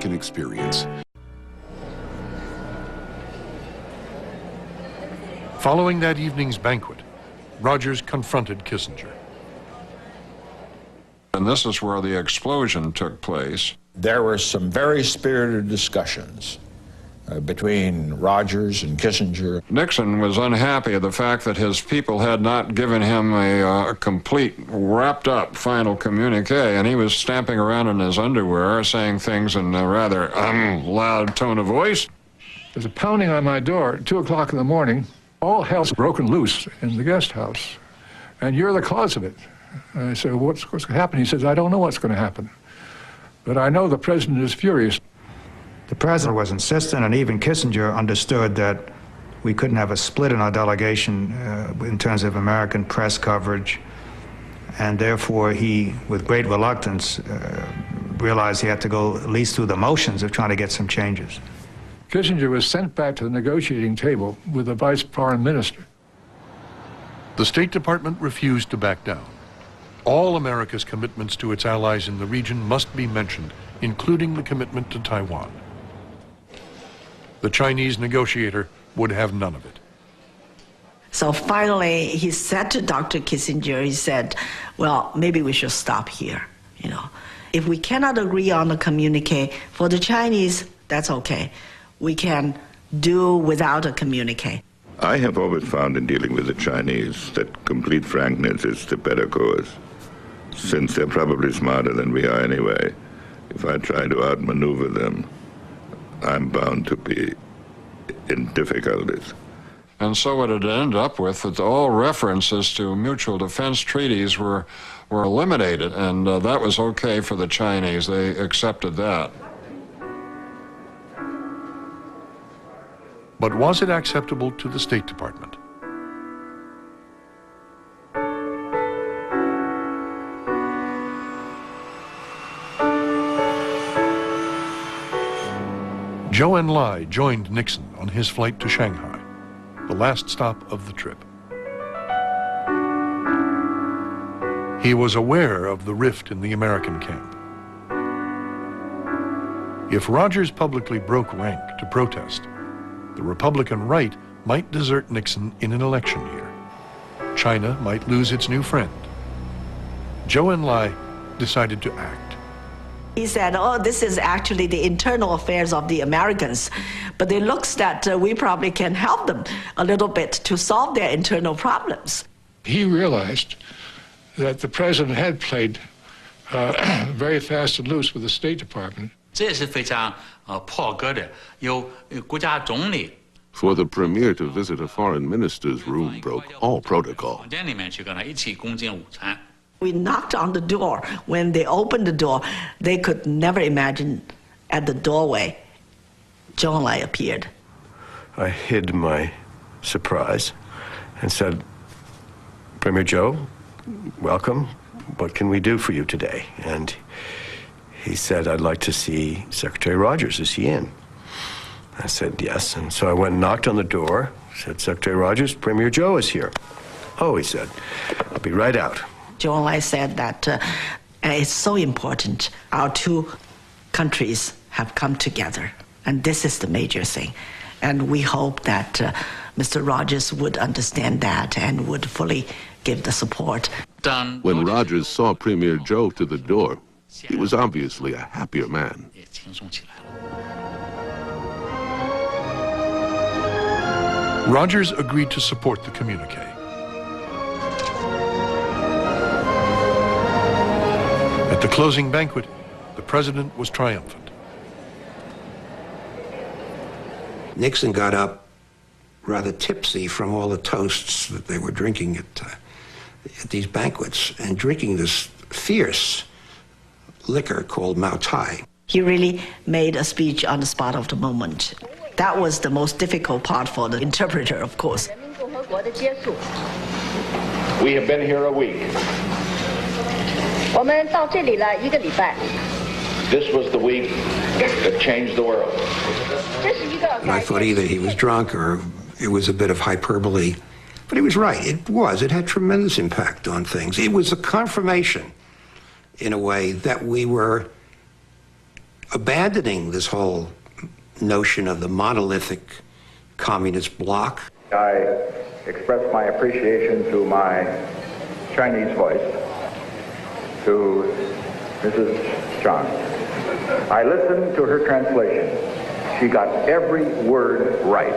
American experience. Following that evening's banquet, Rogers confronted Kissinger. And this is where the explosion took place. There were some very spirited discussions between Rogers and Kissinger. Nixon was unhappy at the fact that his people had not given him a complete, wrapped-up final communique, and he was stamping around in his underwear, saying things in a rather loud tone of voice. There's a pounding on my door at 2 o'clock in the morning. All hell's broken loose in the guest house, and you're the cause of it. And I said, what's going to happen? He says, I don't know what's going to happen, but I know the president is furious. The president was insistent, and even Kissinger understood that we couldn't have a split in our delegation in terms of American press coverage, and therefore he, with great reluctance, realized he had to go at least through the motions of trying to get some changes. Kissinger was sent back to the negotiating table with the vice foreign minister. The State Department refused to back down. All America's commitments to its allies in the region must be mentioned, including the commitment to Taiwan. The Chinese negotiator would have none of it. So finally, he said to Dr. Kissinger, he said, well, maybe we should stop here, you know. If we cannot agree on a communique, for the Chinese, that's okay. We can do without a communique. I have always found in dealing with the Chinese that complete frankness is the better course, since they're probably smarter than we are anyway. If I try to outmaneuver them, I'm bound to be in difficulties. And so what it ended up with, that all references to mutual defense treaties were eliminated, and that was okay for the Chinese. They accepted that. But was it acceptable to the State Department? Zhou Enlai joined Nixon on his flight to Shanghai, the last stop of the trip. He was aware of the rift in the American camp. If Rogers publicly broke rank to protest, the Republican right might desert Nixon in an election year. China might lose its new friend. Zhou Enlai decided to act. He said, oh, this is actually the internal affairs of the Americans, but it looks that we probably can help them a little bit to solve their internal problems. He realized that the president had played very fast and loose with the State Department. For the premier to visit a foreign minister's room broke all protocol. We knocked on the door. When they opened the door, they could never imagine at the doorway, Zhou Enlai appeared. I hid my surprise and said, Premier Zhou, welcome. What can we do for you today? And he said, I'd like to see Secretary Rogers. Is he in? I said, yes. And so I went and knocked on the door, said, Secretary Rogers, Premier Zhou is here. Oh, he said, I'll be right out. Zhou Enlai said that it's so important. Our two countries have come together, and this is the major thing. And we hope that Mr. Rogers would understand that and would fully give the support. When Rogers saw Premier Zhou to the door, he was obviously a happier man. Rogers agreed to support the communique. At the closing banquet, the president was triumphant. Nixon got up rather tipsy from all the toasts that they were drinking at these banquets, and drinking this fierce liquor called Mao Tai. He really made a speech on the spot of the moment. That was the most difficult part for the interpreter, of course. We have been here a week. This was the week that changed the world. And I thought either he was drunk or it was a bit of hyperbole. But he was right. It was. It had tremendous impact on things. It was a confirmation, in a way, that we were abandoning this whole notion of the monolithic communist bloc. I express my appreciation to my Chinese voice, to Mrs. Chang. I listened to her translation. She got every word right.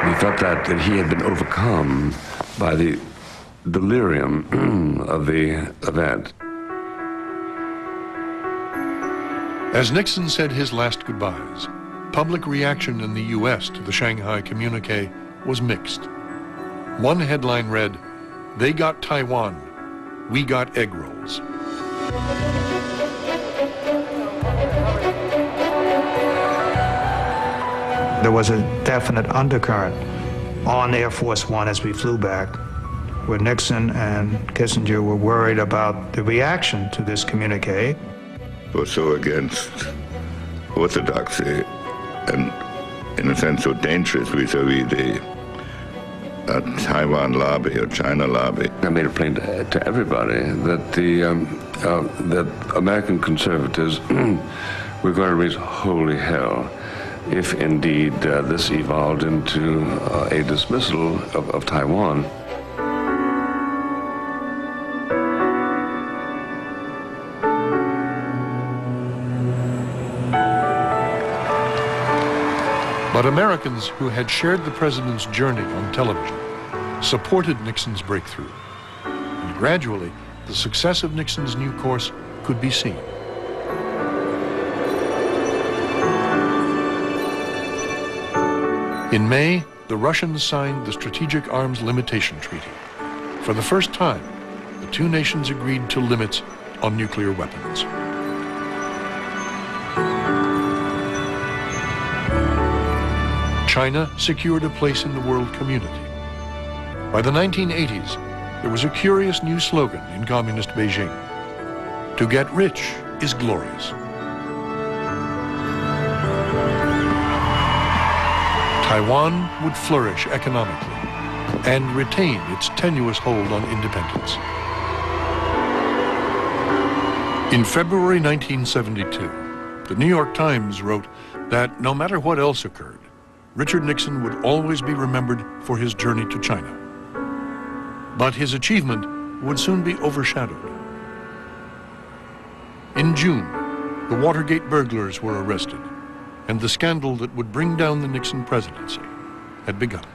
He felt that he had been overcome by the delirium of the event. As Nixon said his last goodbyes, public reaction in the U.S. to the Shanghai Communique was mixed. One headline read, "They got Taiwan, we got egg rolls." There was a definite undercurrent on Air Force One as we flew back, where Nixon and Kissinger were worried about the reaction to this communique. Were so against orthodoxy and, in a sense, so dangerous vis-a-vis the Taiwan lobby or China lobby. I made it plain to everybody that that American conservatives were going to raise holy hell if indeed this evolved into a dismissal of Taiwan. But Americans who had shared the president's journey on television supported Nixon's breakthrough. And gradually, the success of Nixon's new course could be seen. In May, the Russians signed the Strategic Arms Limitation Treaty. For the first time, the two nations agreed to limits on nuclear weapons. China secured a place in the world community. By the 1980s, there was a curious new slogan in communist Beijing: "To get rich is glorious." Taiwan would flourish economically and retain its tenuous hold on independence. In February 1972, the New York Times wrote that no matter what else occurred, Richard Nixon would always be remembered for his journey to China. But his achievement would soon be overshadowed. In June, the Watergate burglars were arrested, and the scandal that would bring down the Nixon presidency had begun.